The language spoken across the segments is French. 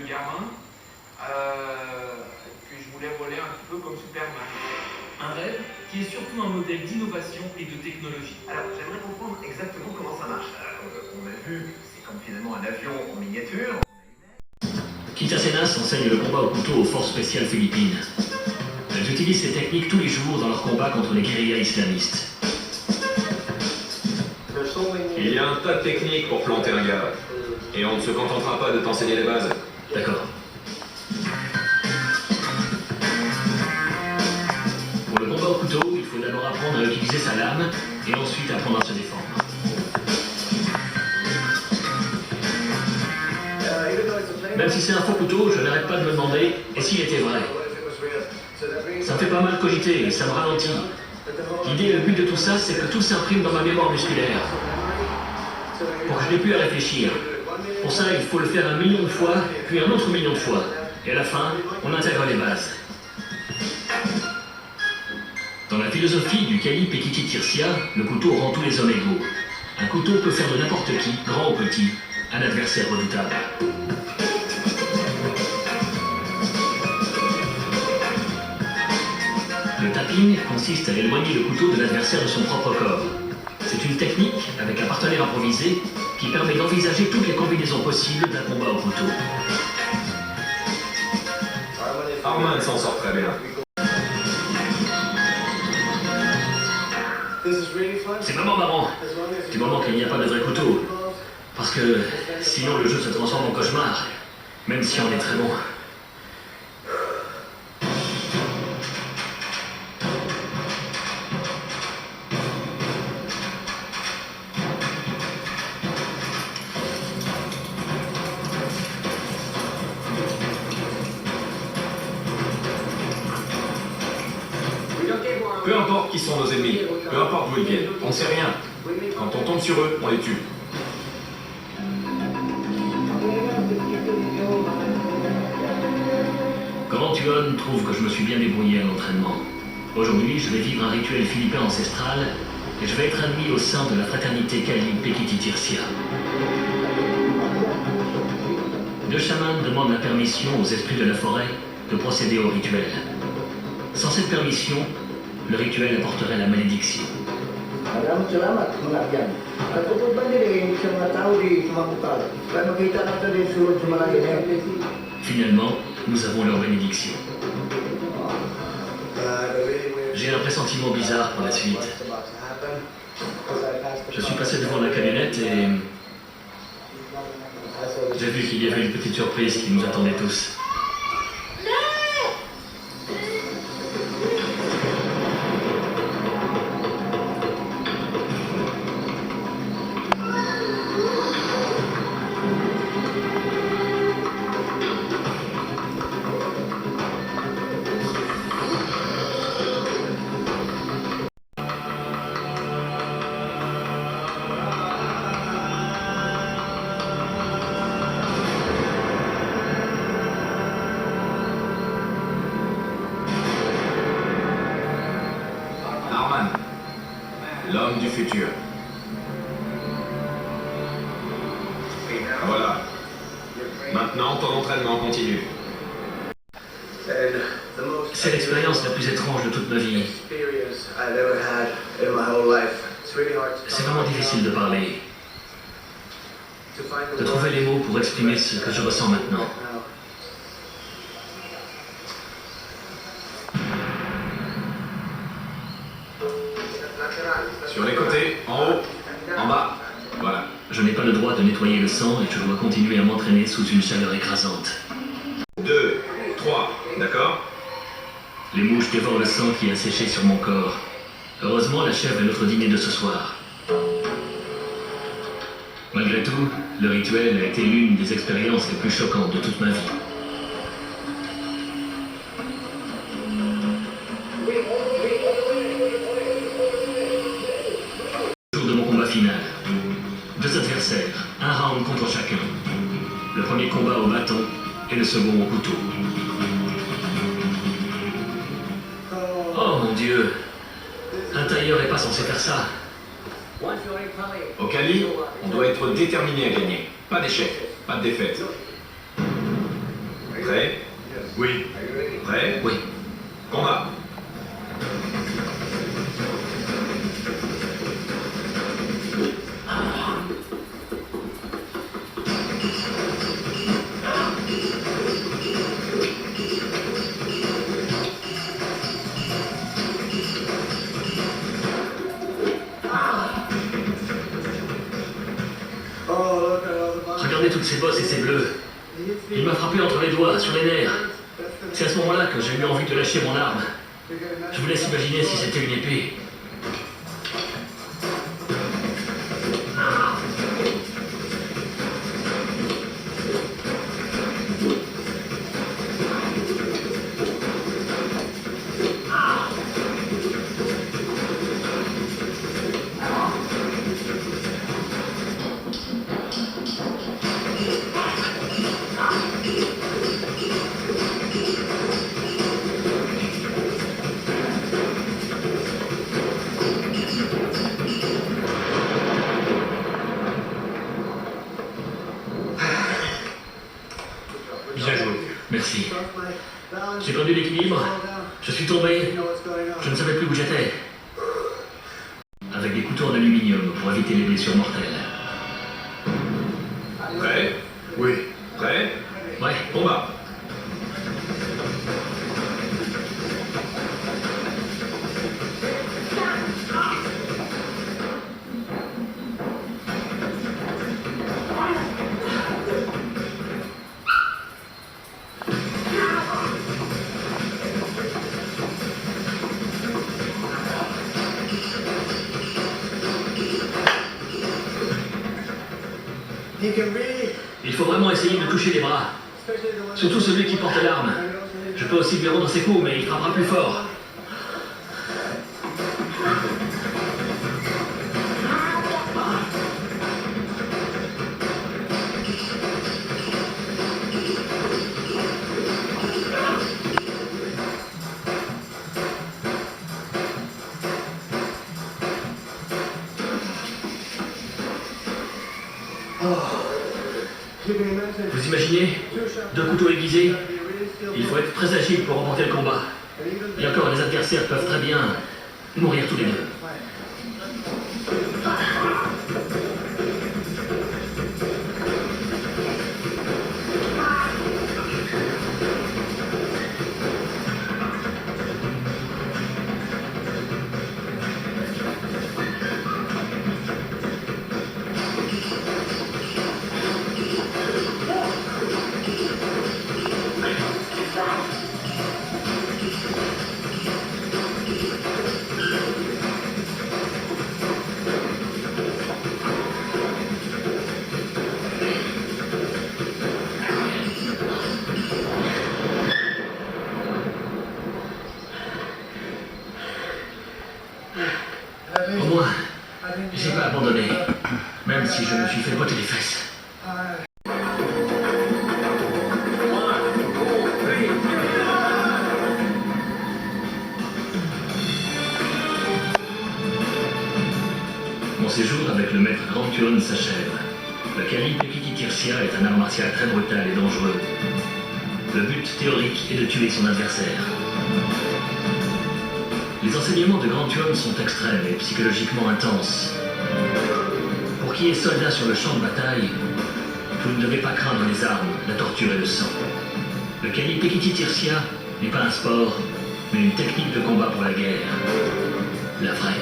gamin que je voulais voler un petit peu comme Superman. Un rêve qui est surtout un modèle d'innovation et de technologie. Alors, j'aimerais comprendre exactement comment ça marche. On a vu, c'est comme finalement un avion en miniature. Quintacenas enseigne le combat au couteau aux forces spéciales philippines. Elles utilisent ces techniques tous les jours dans leur combat contre les guérillas islamistes. Il y a un tas de techniques pour planter un gars. Et on ne se contentera pas de t'enseigner les bases. D'accord. Pour le combat au couteau, il faut d'abord apprendre à utiliser sa lame et ensuite apprendre à se défendre. Même si c'est un faux couteau, je n'arrête pas de me demander et s'il était vrai. Ça me fait pas mal cogiter et ça me ralentit. L'idée et le but de tout ça, c'est que tout s'imprime dans ma mémoire musculaire. Pour que je n'ai plus à réfléchir. Pour ça, il faut le faire 1 million de fois, puis un autre million de fois. Et à la fin, on intègre les bases. Dans la philosophie du Kali Pekiti Tirsia, le couteau rend tous les hommes égaux. Un couteau peut faire de n'importe qui, grand ou petit, un adversaire redoutable. Le tapping consiste à éloigner le couteau de l'adversaire de son propre corps. C'est une technique, avec un partenaire improvisé, qui permet d'envisager toutes les combinaisons possibles d'un combat au couteau. Arman s'en sort très bien. C'est vraiment marrant, du moment qu'il n'y a pas de vrai couteau. Parce que sinon le jeu se transforme en cauchemar, même si on est très bon. Peu importe qui sont nos ennemis, peu importe d'où ils viennent, on ne sait rien. Quand on tombe sur eux, on les tue. Comment Tuon trouve que je me suis bien débrouillé à l'entraînement. Aujourd'hui, je vais vivre un rituel philippin ancestral et je vais être admis au sein de la fraternité Kali Pekiti Tirsia. 2 chamans demandent la permission aux esprits de la forêt de procéder au rituel. Sans cette permission, le rituel apporterait la malédiction. Finalement, nous avons leur bénédiction. J'ai un pressentiment bizarre pour la suite. Je suis passé devant la camionnette et j'ai vu qu'il y avait une petite surprise qui nous attendait tous. Arman, l'homme du futur. Voilà. Maintenant, ton entraînement continue. C'est l'expérience la plus étrange de toute ma vie. C'est vraiment difficile de parler, de trouver les mots pour exprimer ce que je ressens maintenant. Sur les côtés, en haut, en bas. Voilà. Je n'ai pas le droit de nettoyer le sang et je dois continuer à m'entraîner sous une chaleur écrasante. 2, 3, d'accord? Les mouches dévorent le sang qui a séché sur mon corps. Heureusement, la chèvre est notre dîner de ce soir. Malgré tout, le rituel a été l'une des expériences les plus choquantes de toute ma vie. Le jour de mon combat final. 2 adversaires, un round contre chacun. Le premier combat au bâton et le second au couteau. Oh mon Dieu! Un tailleur n'est pas censé faire ça. Au Kali, on doit être déterminé à gagner. Pas d'échec, pas de défaite. Oui. Prêt? Oui. Combat. Regardez toutes ces bosses et ces bleus. Il m'a frappé entre les doigts, sur les nerfs. C'est à ce moment-là que j'ai eu envie de lâcher mon arme. Je vous laisse imaginer si c'était une épée. Bien joué. Merci. J'ai perdu l'équilibre. Je suis tombé. Je ne savais plus où j'étais. Avec des couteaux en aluminium pour éviter les blessures mortelles. Prêt? Oui. Prêt? Ouais. Combat. Il faut vraiment essayer de toucher les bras. Surtout celui qui porte l'arme. Je peux aussi lui rendre ses coups, mais il frappera plus fort. Vous imaginez? 2 couteaux aiguisés? Il faut être très agile pour remporter le combat. Et encore, les adversaires peuvent très bien mourir tous les deux. Au moins, j'ai pas abandonné, même si je me suis fait botter les fesses. Mon séjour avec le maître Grand Turon s'achève. Le Kali Pekiti Tirsia est un art martial très brutal et dangereux. Le but théorique est de tuer son adversaire. Les enseignements de Grand Turon sont extrêmes et psychologiquement intenses. Pour qui est soldat sur le champ de bataille, vous ne devez pas craindre les armes, la torture et le sang. Le Kali Pekiti Tirsia n'est pas un sport, mais une technique de combat pour la guerre. La vraie.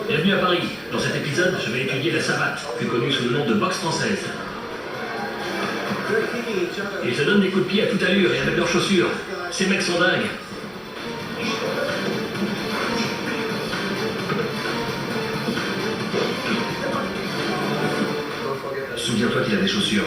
Bienvenue à Paris. Dans cet épisode, je vais étudier la savate, plus connue sous le nom de boxe française. Ils se donnent des coups de pied à toute allure et avec leurs chaussures. Ces mecs sont dingues. Souviens-toi qu'il a des chaussures.